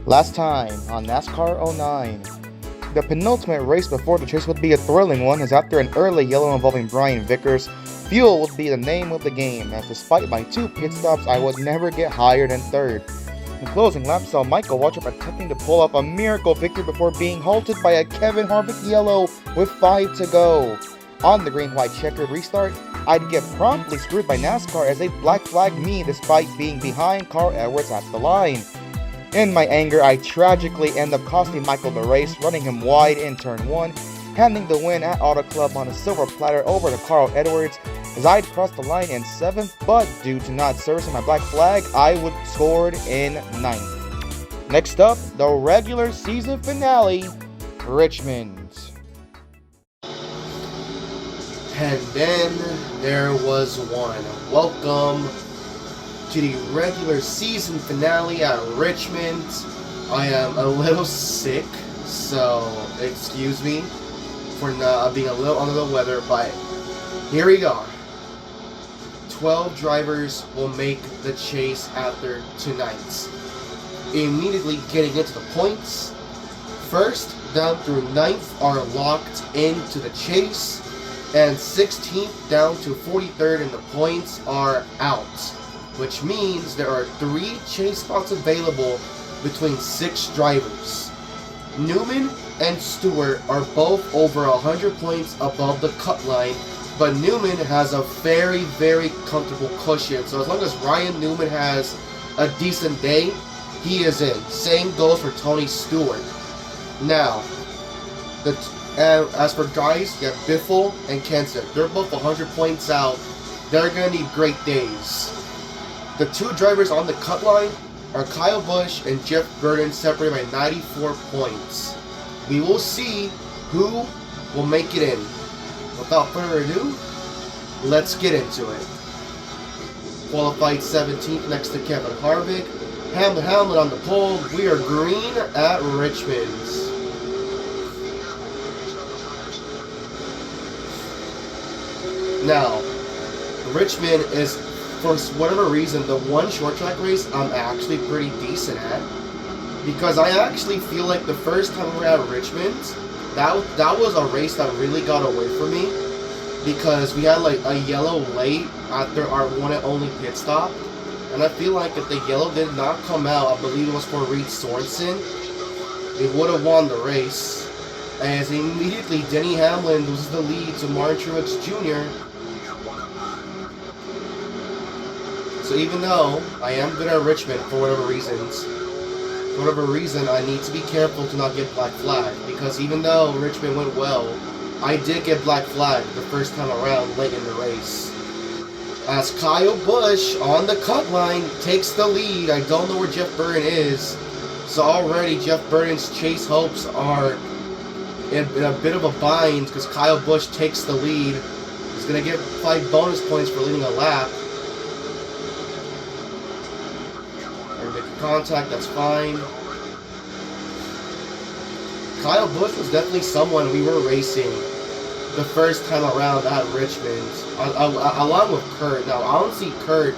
Last time on NASCAR '09, the penultimate race before the chase would be a thrilling one, as after an early yellow involving Brian Vickers, fuel would be the name of the game, as despite my 2 pit stops I would never get higher than third. In closing lap saw Michael Waltrip attempting to pull off a miracle victory before being halted by a Kevin Harvick yellow with 5 to go. On the green-white checkered restart, I'd get promptly screwed by NASCAR as they black flagged me despite being behind Carl Edwards at the line. In my anger, I tragically end up costing Michael the race, running him wide in turn 1, handing the win at Auto Club on a silver platter over to Carl Edwards as I'd crossed the line in 7th, but due to not servicing my black flag, I would scored in 9th. Next up, the regular season finale, Richmond. And then there was one. Welcome to the regular season finale at Richmond. I am a little sick, so excuse me for not being a little under the weather, but here we go. 12 drivers will make the chase after tonight. Immediately getting into the points. First down through 9th are locked into the chase, and 16th down to 43rd in the points are out, which means there are 3 chase spots available between 6 drivers. Newman and Stewart are both over 100 points above the cut line, but Newman has a very, very comfortable cushion. So as long as Ryan Newman has a decent day, he is in. Same goes for Tony Stewart. Now, as for guys, you have Biffle and Kenseth. They're both 100 points out. They're going to need great days. The 2 drivers on the cut line are Kyle Busch and Jeff Burton, separated by 94 points. We will see who will make it in. Without further ado, let's get into it. Qualified 17th next to Kevin Harvick. Hamlin on the pole. We are green at Richmond. Now, Richmond is, for whatever reason, the one short track race I'm actually pretty decent at. Because I actually feel like the first time we were at Richmond, that was a race that really got away from me. Because we had like a yellow late after our one and only pit stop. And I feel like if the yellow did not come out, I believe it was for Reed Sorensen, we would have won the race. As immediately Denny Hamlin loses the lead to Martin Truex Jr. So even though I am good at Richmond for whatever reason, I need to be careful to not get black flagged, because even though Richmond went well, I did get black flagged the first time around late in the race. As Kyle Busch on the cut line takes the lead, I don't know where Jeff Burton is, so already Jeff Burton's chase hopes are in a bit of a bind because Kyle Busch takes the lead. He's going to get 5 bonus points for leading a lap. They're making contact, that's fine. Kyle Busch was definitely someone we were racing the first time around at Richmond, along with Kurt. Now, I don't see Kurt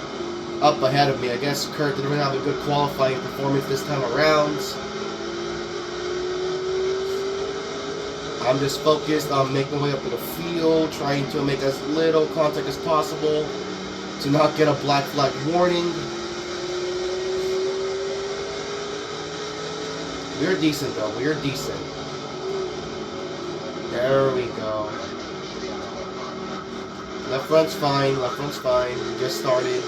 up ahead of me. I guess Kurt didn't really have a good qualifying performance this time around. I'm just focused on making my way up to the field, trying to make as little contact as possible to not get a black flag warning. We're decent though, we're decent. There we go. Left front's fine, we just started.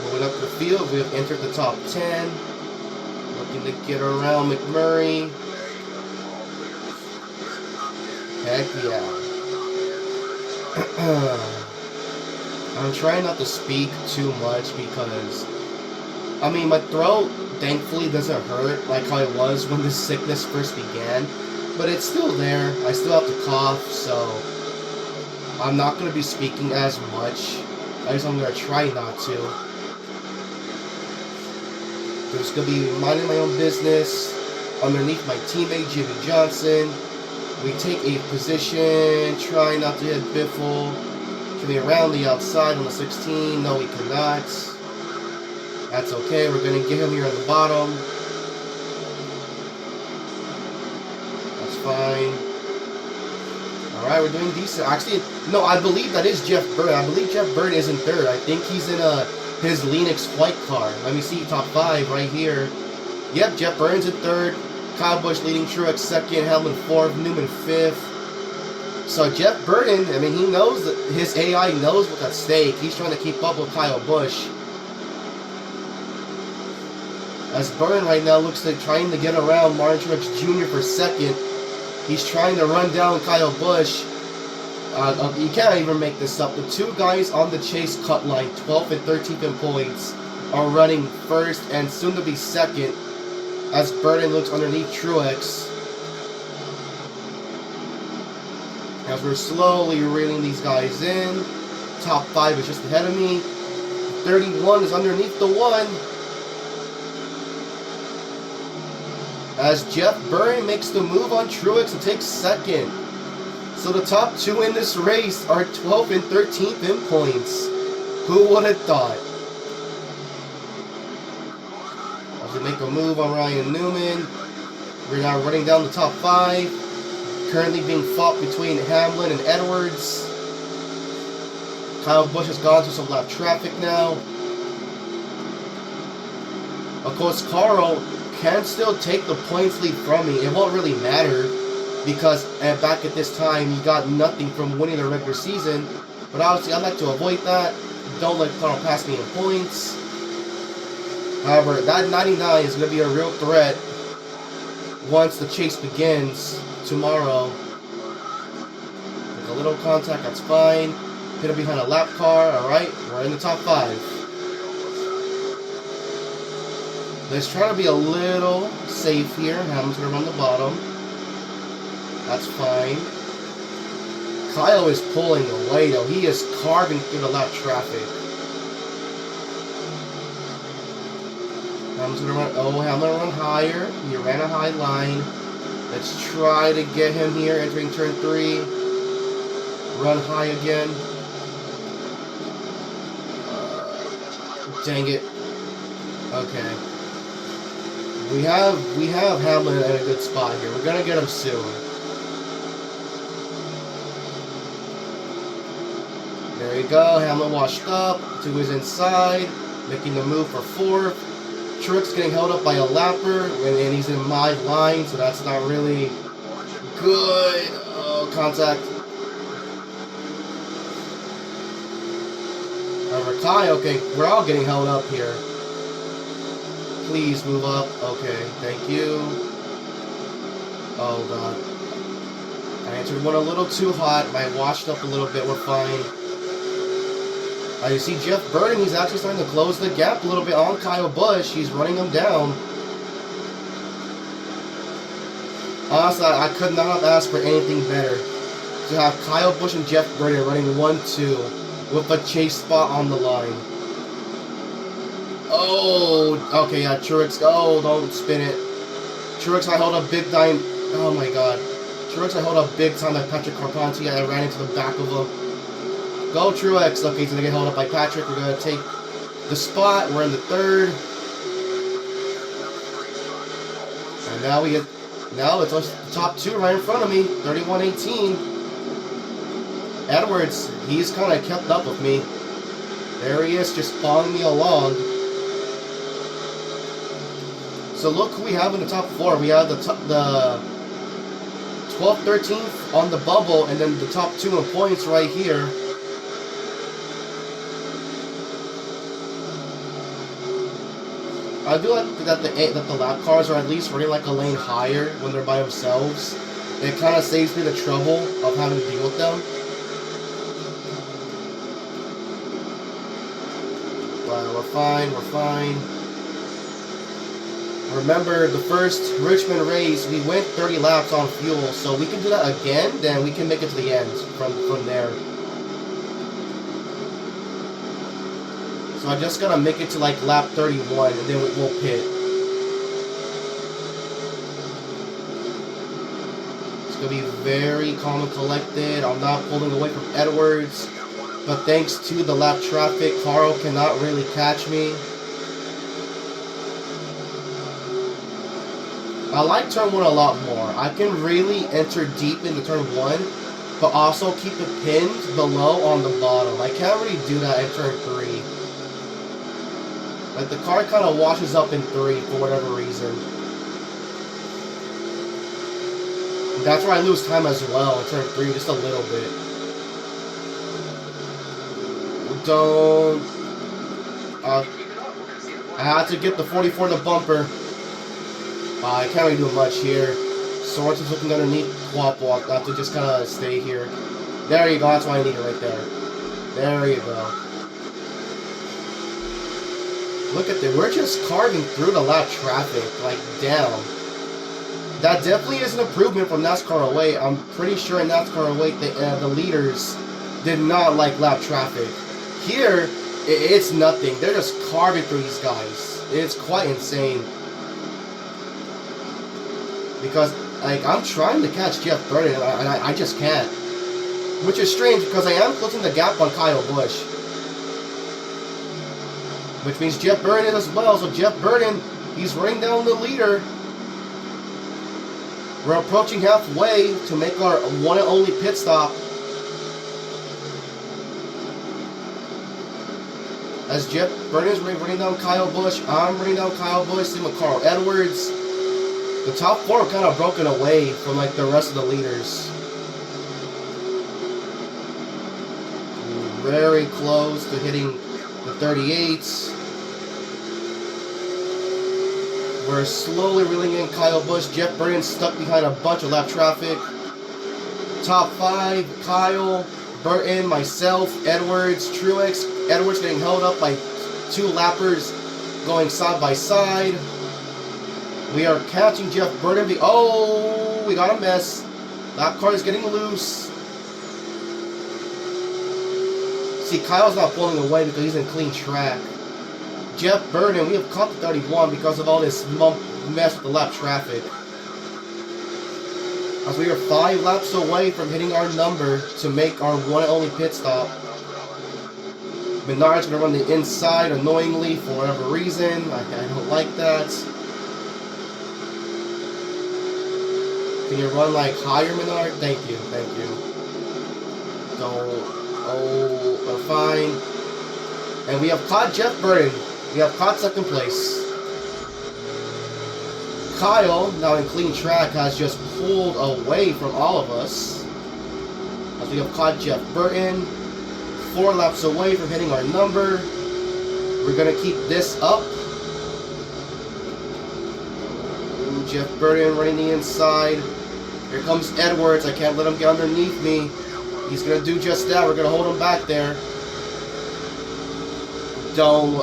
Moving up the field, we have entered the top 10. Looking to get around McMurray. Heck yeah. I'm trying not to speak too much because, I mean, my throat thankfully doesn't hurt like how it was when this sickness first began, but it's still there. I still have to cough, so I'm not going to be speaking as much. At least I'm going to try not to. I'm just going to be minding my own business underneath my teammate Jimmy Johnson. We take a position, try not to hit Biffle. Can we around the outside on the 16? No, we cannot. That's okay. We're going to get him here on the bottom. That's fine. Alright, we're doing decent. Actually, no, I believe that is Jeff Bird. I believe Jeff Bird is in third. I think he's in his Linux flight car. Let me see, top 5 right here. Yep, Jeff Burns in third. Kyle Busch leading, Truex second, Hamlin fourth, Newman fifth. So Jeff Burton, I mean, he knows that his AI knows what's at stake. He's trying to keep up with Kyle Busch. As Burton right now looks like trying to get around Martin Truex Jr. for second. He's trying to run down Kyle Busch. You can't even make this up. The two guys on the chase cut line, 12th and 13th in points, are running first and soon to be second. As Burton looks underneath Truex. As we're slowly reeling these guys in. Top 5 is just ahead of me. 31 is underneath the 1. As Jeff Burton makes the move on Truex and takes second. So the top 2 in this race are 12th and 13th in points. Who would have thought? As we make a move on Ryan Newman. We're now running down the top 5. Currently being fought between Hamlin and Edwards. Kyle Busch has gone through some lap traffic now. Of course, Carl can still take the points lead from me. It won't really matter because back at this time he got nothing from winning the regular season. But obviously I like to avoid that. Don't let Carl pass me in points. However, that 99 is going to be a real threat once the chase begins tomorrow. With a little contact, that's fine. Hit him behind a lap car. Alright, we're in the top 5. Let's try to be a little safe here. Hamlin's going to run the bottom. That's fine. Kyle is pulling away though. He is carving through the lap traffic. Hamlin's going to run. Oh, Hamlin run higher. He ran a high line. Let's try to get him here entering turn 3. Run high again. Dang it. Okay. We have Hamlin at a good spot here. We're gonna get him soon. There you go. Hamlin washed up to his inside, making the move for 4th. Truex getting held up by a lapper, and he's in my line, so that's not really good. Oh, contact. Kyle, okay, we're all getting held up here. Please move up. Okay, thank you. Oh, God. I entered one a little too hot. I washed up a little bit. We're fine. You see Jeff Burton, he's actually starting to close the gap a little bit on Kyle Busch. He's running him down. Honestly, I could not have asked for anything better. To have Kyle Busch and Jeff Burton running 1-2 with a chase spot on the line. Oh, okay, yeah, Truex. Oh, don't spin it. Truex, I held up big time. Oh my God. Truex, I held up big time by Patrick Carpentier. I ran into the back of him. Go Truex. Okay, he's gonna get held up by Patrick. We're gonna take the spot. We're in the 3rd. And now it's the top 2 right in front of me. 31-18. Edwards, he's kind of kept up with me. There he is, just following me along. So look who we have in the top 4. We have the 12th, 13th on the bubble, and then the top 2 in points right here. I do like that the lap cars are at least running like a lane higher when they're by themselves. It kind of saves me the trouble of having to deal with them. But we're fine, we're fine. Remember, the first Richmond race, we went 30 laps on fuel, so we can do that again, then we can make it to the end from there. So I just gotta make it to like lap 31, and then we'll pit. It's gonna be very calm and collected. I'm not pulling away from Edwards, but thanks to the lap traffic, Carl cannot really catch me. I like turn 1 a lot more. I can really enter deep into turn 1, but also keep the pins below on the bottom. I can't really do that in turn 3. Like, the car kind of washes up in 3 for whatever reason. That's where I lose time as well in turn 3, just a little bit. Don't... I had to get the 44 to bumper. I can't really do much here. Swords is looking underneath Quap Walk. I have to just kind of stay here. There you go. That's what I need right there. There you go. Look at that. We're just carving through the lap traffic. Like, damn. That definitely is an improvement from NASCAR 08. I'm pretty sure in NASCAR 08 the leaders did not like lap traffic. Here, it's nothing. They're just carving through these guys. It's quite insane. Because, like, I'm trying to catch Jeff Burton, and I just can't. Which is strange, because I am closing the gap on Kyle Busch. Which means Jeff Burton as well, so Jeff Burton, he's running down the leader. We're approaching halfway to make our one and only pit stop. As Jeff Burton is running down Kyle Busch, I'm running down Kyle Busch, same with Carl Edwards. The top 4 are kind of broken away from like the rest of the leaders. Very close to hitting the 38s. We're slowly reeling in Kyle Busch. Jeff Burton stuck behind a bunch of lap traffic. Top 5, Kyle, Burton, myself, Edwards, Truex. Edwards getting held up by 2 lappers going side by side. We are catching Jeff Burton. Oh, we got a mess. That car is getting loose. See, Kyle's not pulling away because he's in clean track. Jeff Burton, we have caught the 31 because of all this mess with the lap traffic. As we are 5 laps away from hitting our number to make our one and only pit stop. Menard's going to run the inside annoyingly for whatever reason. I don't like that. Can you run like higher, Menard? Thank you, thank you. Don't. Oh, we're fine. And we have caught Jeff Burton. We have caught second place. Kyle, now in clean track, has just pulled away from all of us. As we have caught Jeff Burton. 4 laps away from hitting our number. We're going to keep this up. Ooh, Jeff Burton running the inside. Here comes Edwards. I can't let him get underneath me. He's going to do just that. We're going to hold him back there. Don't.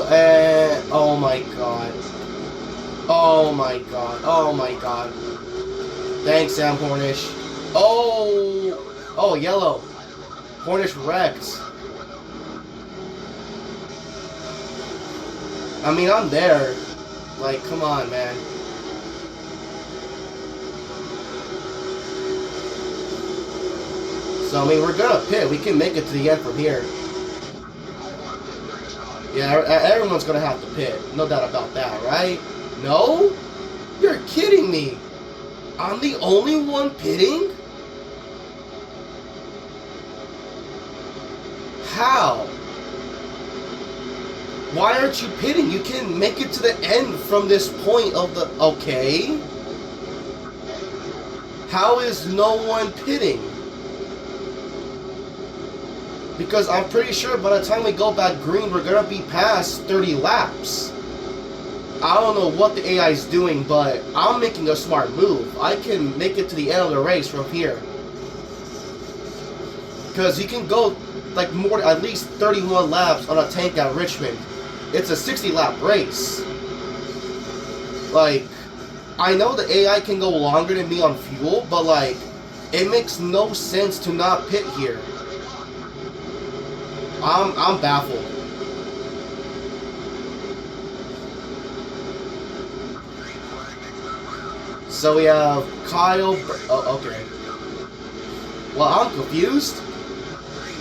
Oh my god. Oh my god. Oh my god. Thanks, Sam Hornish. Oh. Oh, yellow. Hornish wrecked. I mean, I'm there. Like, come on, man. So, I mean, we're gonna pit. We can make it to the end from here. Yeah, everyone's gonna have to pit. No doubt about that, right? No? You're kidding me. I'm the only one pitting? How? Why aren't you pitting? You can make it to the end from this point of the... Okay. How is no one pitting? Because I'm pretty sure by the time we go back green, we're going to be past 30 laps. I don't know what the AI is doing, but I'm making a smart move. I can make it to the end of the race from here. Because you can go like more, at least 31 laps on a tank at Richmond. It's a 60-lap race. Like, I know the AI can go longer than me on fuel, but like, it makes no sense to not pit here. I'm baffled. So we have Kyle. Oh, okay. Well, I'm confused.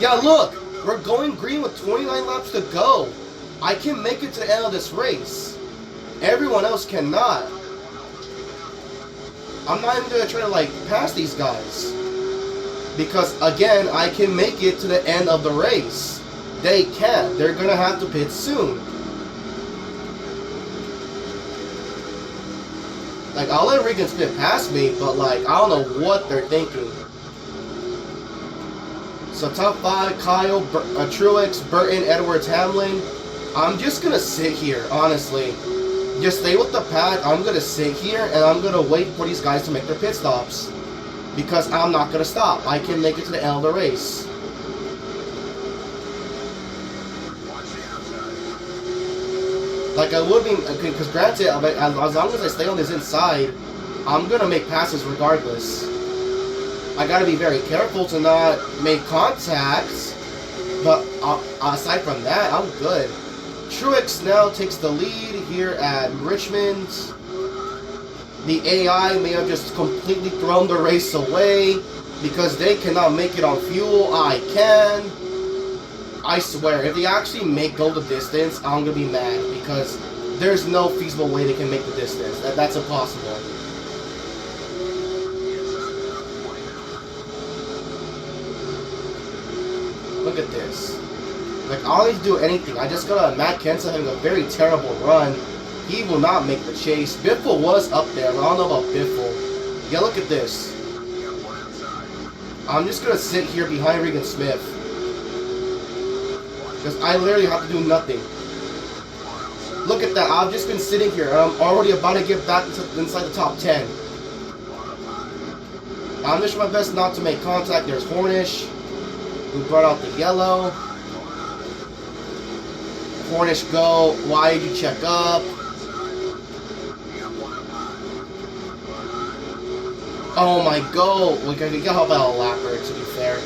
Yeah, look, we're going green with 29 laps to go. I can make it to the end of this race. Everyone else cannot. I'm not even going to try to, like, pass these guys. Because, again, I can make it to the end of the race. They can't. They're going to have to pit soon. Like, I'll let Regan Smith pass me, but, like, I don't know what they're thinking. So, top 5, Kyle, Truex, Burton, Edwards, Hamlin. I'm just going to sit here, honestly. Just stay with the pack. I'm going to sit here, and I'm going to wait for these guys to make their pit stops. Because I'm not going to stop. I can make it to the end of the race. Like, I would be, because granted, as long as I stay on this inside, I'm going to make passes regardless. I got to be very careful to not make contacts, but aside from that, I'm good. Truex now takes the lead here at Richmond. The AI may have just completely thrown the race away because they cannot make it on fuel. I can. I swear, if they actually go the distance, I'm going to be mad because there's no feasible way they can make the distance. That's impossible. Look at this. Like, I don't need to do anything. I just got a Matt Kenseth having a very terrible run. He will not make the chase. Biffle was up there, but I don't know about Biffle. Yeah, look at this. I'm just going to sit here behind Regan Smith. Because I literally have to do nothing. Look at that. I've just been sitting here. I'm already about to get back inside the top 10. I'm just trying my best not to make contact. There's Hornish, who brought out the yellow. Hornish, go. Why did you check up? Oh my god. We can help out a lapper, to be fair.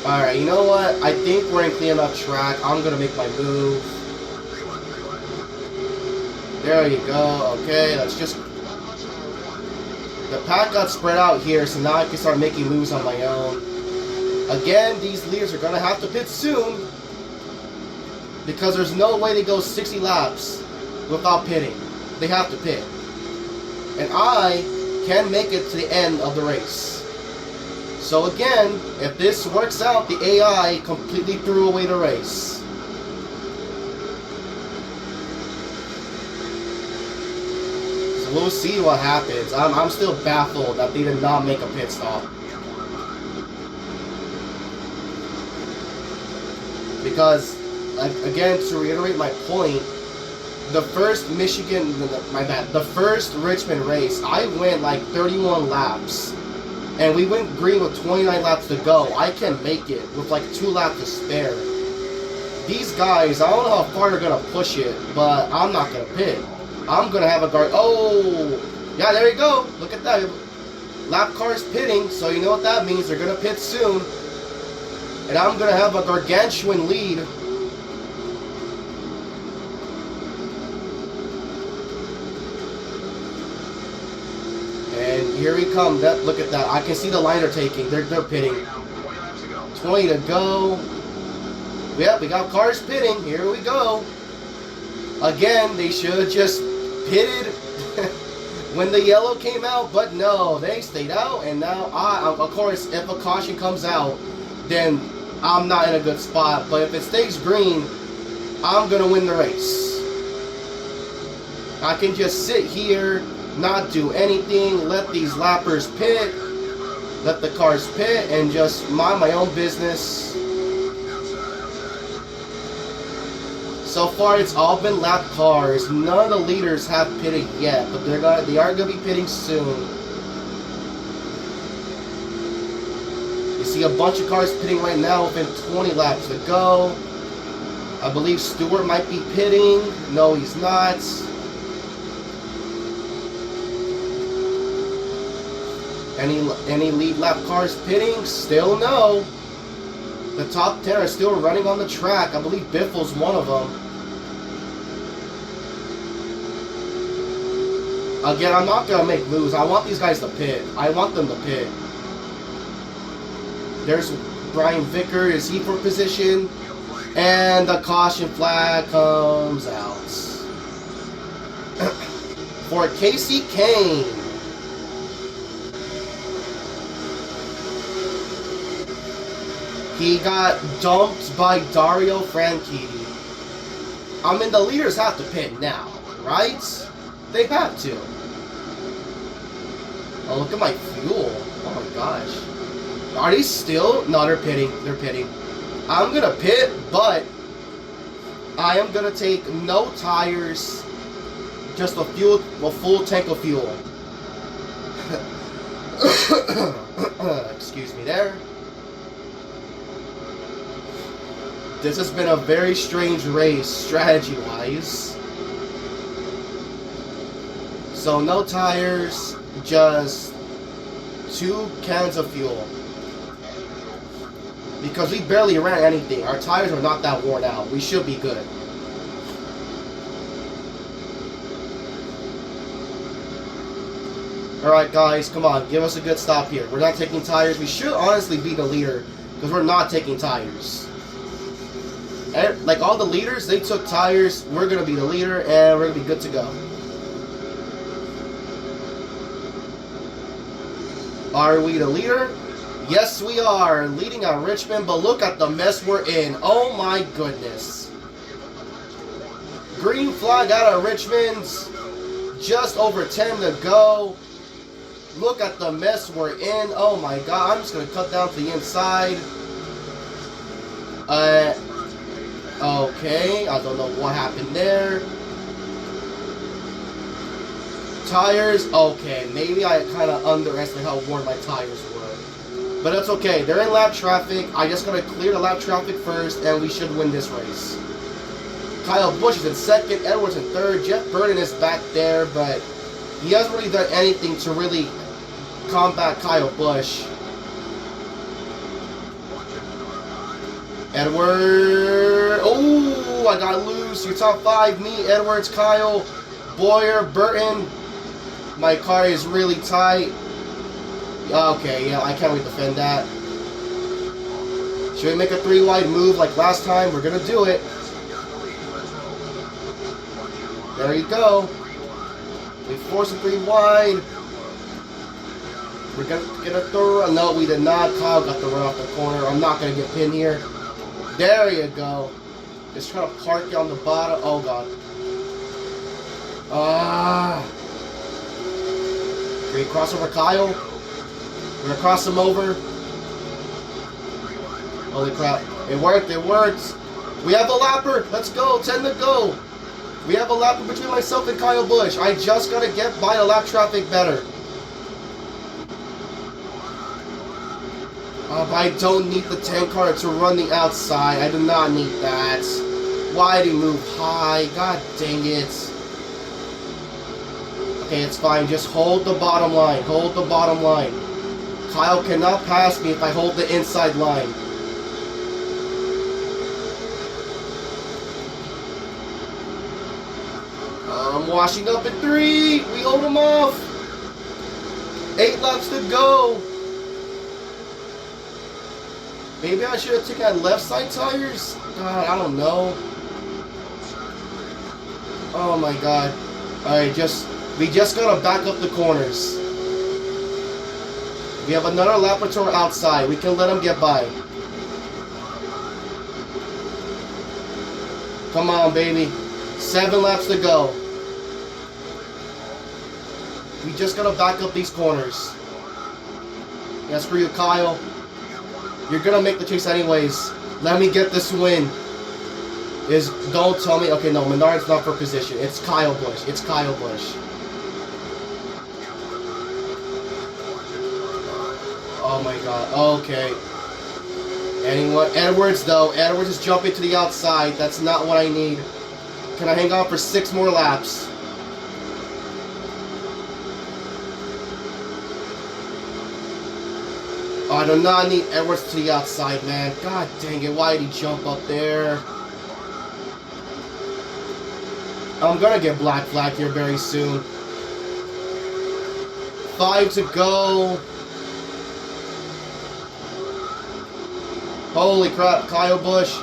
Alright, you know what? I think we're in clean enough track. I'm gonna make my move. There you go. Okay, let's just... The pack got spread out here, so now I can start making moves on my own. Again, these leaders are gonna have to pit soon. Because there's no way they go 60 laps without pitting. They have to pit. And I can make it to the end of the race. So again, if this works out, the AI completely threw away the race. So we'll see what happens. I'm still baffled that they did not make a pit stop. Because, again, to reiterate my point, the first the first Richmond race, I went like 31 laps. And we went green with 29 laps to go. I can make it with like 2 laps to spare. These guys, I don't know how far they're going to push it, but I'm not going to pit. I'm going to have a guard. Oh! Yeah, there you go. Look at that. Lap car's pitting, so you know what that means. They're going to pit soon. And I'm going to have a gargantuan lead. And here we come. Look at that. I can see the line they're taking. They're pitting. 20 to go. Yep, we got cars pitting. Here we go. Again, they should have just pitted when the yellow came out, but no, they stayed out. And now, of course, if a caution comes out, then I'm not in a good spot. But if it stays green, I'm going to win the race. I can just sit here, not do anything, let these lappers pit, let the cars pit, and just mind my own business. So far, it's all been lap cars. None of the leaders have pitted yet, but they are going to be pitting soon. You see a bunch of cars pitting right now within 20 laps to go. I believe Stewart might be pitting. No, he's not. Any lead lap cars pitting? Still no. The top 10 are still running on the track. I believe Biffle's one of them. Again, I'm not going to make moves. I want these guys to pit. I want them to pit. There's Brian Vicker. Is he for position? And the caution flag comes out. For Casey Kane. He got dumped by Dario Franchitti. I mean, the leaders have to pit now, right? They have to. Oh, look at my fuel. Oh my gosh. Are they still? No, they're pitting. They're pitting. I'm gonna pit, but I am gonna take no tires, just a full tank of fuel. Excuse me there. This has been a very strange race, strategy-wise. So no tires, just 2 cans of fuel. Because we barely ran anything. Our tires are not that worn out. We should be good. Alright guys, come on. Give us a good stop here. We're not taking tires. We should honestly be the leader. Because we're not taking tires. Like all the leaders, they took tires. We're going to be the leader. And we're going to be good to go. Are we the leader? Yes, we are. Leading on Richmond. But look at the mess we're in. Oh my goodness. Green flag out of Richmond. Just over 10 to go. Look at the mess we're in. Oh my god. I'm just going to cut down to the inside. Okay. I don't know what happened there. Tires. Okay. Maybe I kind of underestimated how worn my tires were. But that's okay. They're in lap traffic. I just got to clear the lap traffic first. And we should win this race. Kyle Busch is in second. Edwards in third. Jeff Burton is back there. But he hasn't really done anything to really combat Kyle Busch. Edward. Oh, I got loose. Your top 5. Me, Edwards, Kyle, Boyer, Burton. My car is really tight. Okay, yeah, I can't really defend that. Should we make a 3-wide move like last time? We're going to do it. There you go. We forced a 3-wide. We're going to get a throw. No, we did not. Kyle got the run off the corner. I'm not going to get pinned here. There you go. Just trying to park it on the bottom. Oh, God. Great crossover, Kyle. We're going to cross him over. Holy crap. It worked. It worked. We have a lapper. Let's go. 10 to go. We have a lapper between myself and Kyle Busch. I just got to get by the lap traffic better. I don't need the tank car to run the outside. I do not need that. Why do you move high? God dang it. Okay, it's fine. Just hold the bottom line. Hold the bottom line. Kyle cannot pass me if I hold the inside line. I'm washing up in 3. We hold him off. 8 laps to go. Maybe I should have taken that left side tires? God, I don't know. Oh my god. Alright, we just gotta back up the corners. We have another Laboratory outside. We can let him get by. Come on, baby. 7 laps to go. We just gotta back up these corners. Yeah, screw you, Kyle. You're gonna make the chase anyways. Let me get this win. Don't tell me. Okay, no, Menard's not for position. It's Kyle Busch. It's Kyle Busch. Oh my god. Okay. Anyone? Edwards, though. Edwards is jumping to the outside. That's not what I need. Can I hang on for 6 more laps? Oh, I do not need Edwards to the outside, man. God dang it. Why did he jump up there? I'm gonna get black flag here very soon. 5 to go. Holy crap, Kyle Busch.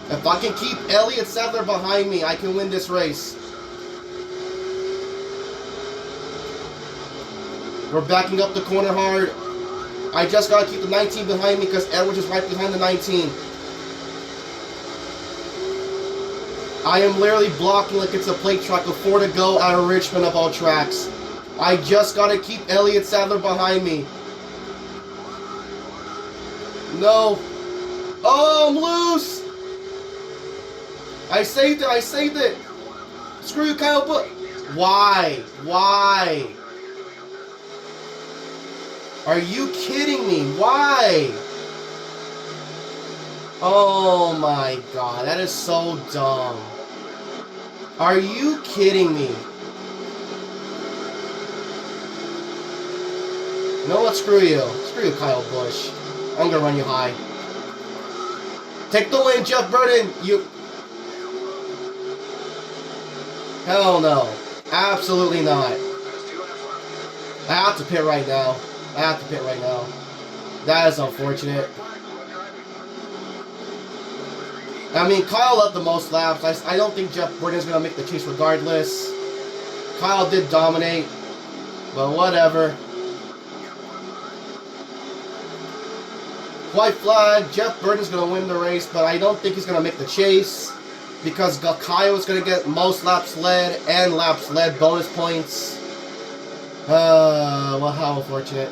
If I can keep Elliott Sadler behind me, I can win this race. We're backing up the corner hard. I just gotta keep the 19 behind me because Edwards is right behind the 19. I am literally blocking like it's a plate track with 4 to go out of Richmond of all tracks. I just gotta keep Elliott Sadler behind me. No. Oh, I'm loose. I saved it. I saved it. Screw you, Kyle Busch. Why? Why? Are you kidding me? Why? Oh my god, that is so dumb. Are you kidding me? You know what? Screw you. Screw you, Kyle Busch. I'm gonna run you high. Take the win, Jeff Burton. You. Hell no. Absolutely not. I have to pit right now. I have to pit right now. That is unfortunate. I mean, Kyle led the most laps. I don't think Jeff Burton is going to make the chase regardless. Kyle did dominate. But whatever. White flag. Jeff Burton is going to win the race. But I don't think he's going to make the chase. Because Kyle is going to get most laps led and laps led bonus points. Well, how unfortunate.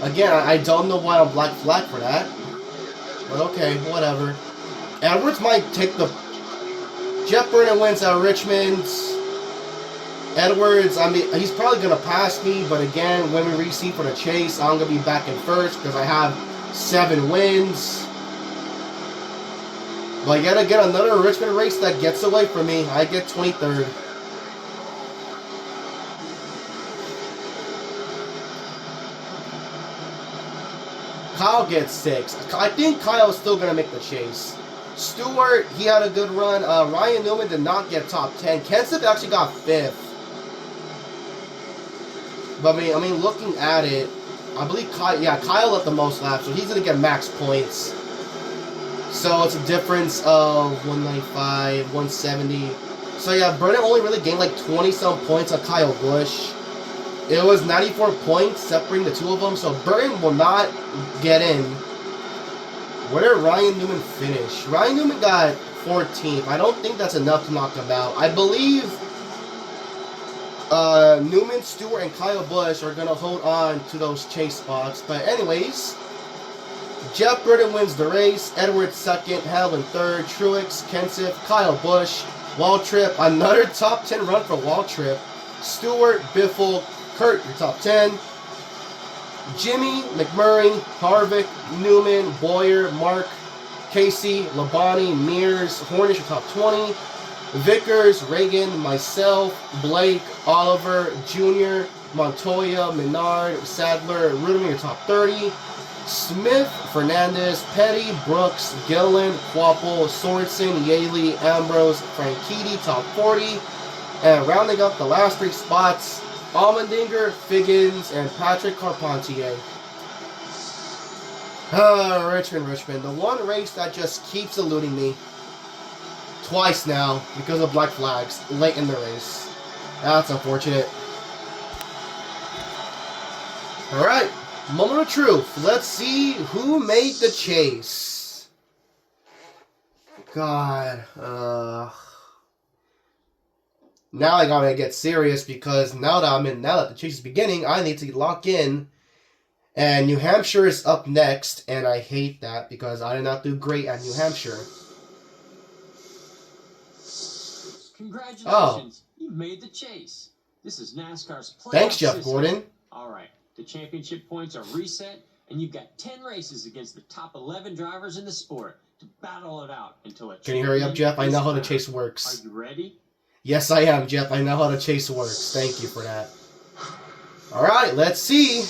Again, I don't know why I'm black flag for that. But okay, whatever. Edwards might take the... Jeff Burton wins at Richmond. Edwards, I mean, he's probably going to pass me. But again, when we reseat for the chase, I'm going to be back in first because I have 7 wins. But yet again, another Richmond race that gets away from me. I get 23rd. Kyle gets 6. I think Kyle is still going to make the chase. Stewart, he had a good run. Ryan Newman did not get top 10. Kenseth actually got 5th. But I mean, looking at it, I believe Kyle led the most laps, so he's going to get max points. So it's a difference of 195, 170. So yeah, Burton only really gained like 20-some points on Kyle Busch. It was 94 points separating the two of them, so Burton will not get in. Where did Ryan Newman finish? Ryan Newman got 14th. I don't think that's enough to knock him out. I believe Newman, Stewart, and Kyle Busch are going to hold on to those chase spots. But anyways, Jeff Burton wins the race. Edwards second, Hamlin third, Truex, Kenseth, Kyle Busch, Waltrip, another top 10 run for Waltrip. Stewart, Biffle, Kurt, your top 10. Jimmy, McMurray, Harvick, Newman, Boyer, Mark, Casey, Labonte, Mears, Hornish, your top 20. Vickers, Reagan, myself, Blake, Oliver, Jr., Montoya, Menard, Sadler, Rudiman, your top 30. Smith, Fernandez, Petty, Brooks, Gillen, Quapple, Sorensen, Yaley, Ambrose, Franchitti, top 40. And rounding up the last 3 spots, Allmendinger, Figgins, and Patrick Carpentier. Richmond. The one race that just keeps eluding me. Twice now because of black flags late in the race. That's unfortunate. Alright, moment of truth. Let's see who made the chase. God, now I gotta get serious because now that the chase is beginning, I need to lock in. And New Hampshire is up next, and I hate that because I did not do great at New Hampshire. Congratulations, you made the chase. This is NASCAR's playoff Thanks, Jeff system. Gordon. All right, the championship points are reset, and you've got 10 races against the top 11 drivers in the sport to battle it out until a Can you hurry up, Jeff? I know how the chase works. Are you ready? Yes, I am, Jeff. I know how the chase works. Thank you for that. Alright, let's see.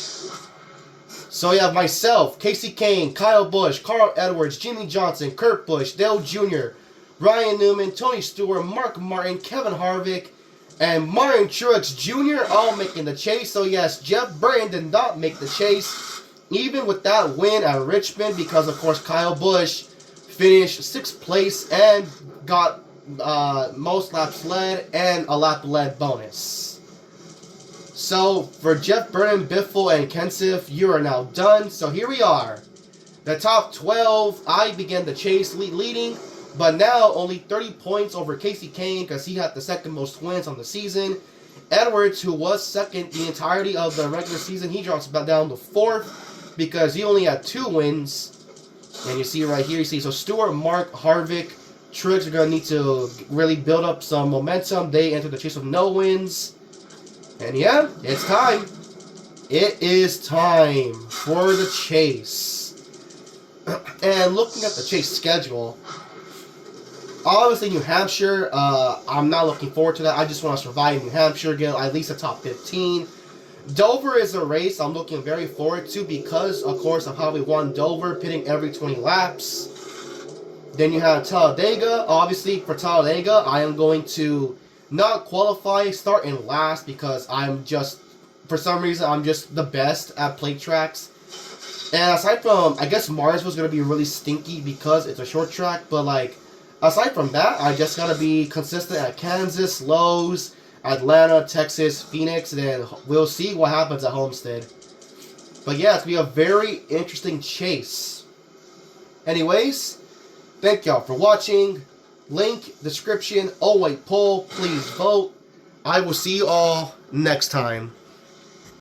So you have myself, Casey Kane, Kyle Busch, Carl Edwards, Jimmy Johnson, Kurt Busch, Dale Jr., Ryan Newman, Tony Stewart, Mark Martin, Kevin Harvick, and Martin Truex Jr. all making the chase. So yes, Jeff Burton did not make the chase, even with that win at Richmond, because of course Kyle Busch finished 6th place and got most laps led and a lap led bonus. So for Jeff Burnham, Biffle, and Kenseth, you are now done. So here we are. The top 12, I began the chase leading, but now only 30 points over Casey Kane because he had the 2nd most wins on the season. Edwards, who was 2nd the entirety of the regular season, he drops back down to 4th because he only had 2 wins. And you see right here, you see, so Stewart, Mark, Harvick, Triggs are going to need to really build up some momentum. They enter the chase with no wins. And yeah, it's time. It is time for the chase. And looking at the chase schedule, obviously New Hampshire, I'm not looking forward to that. I just want to survive New Hampshire, get at least a top 15. Dover is a race I'm looking very forward to because, of course, of how we won Dover, pitting every 20 laps. Then you have Talladega. Obviously, for Talladega, I am going to not qualify, start in last because I'm just, for some reason, I'm just the best at plate tracks. And aside from, I guess Mars was going to be really stinky because it's a short track, but like, aside from that, I just got to be consistent at Kansas, Lowe's, Atlanta, Texas, Phoenix, and then we'll see what happens at Homestead. But yeah, it's going to be a very interesting chase. Anyways, thank y'all for watching. Link, description, poll, please vote. I will see you all next time.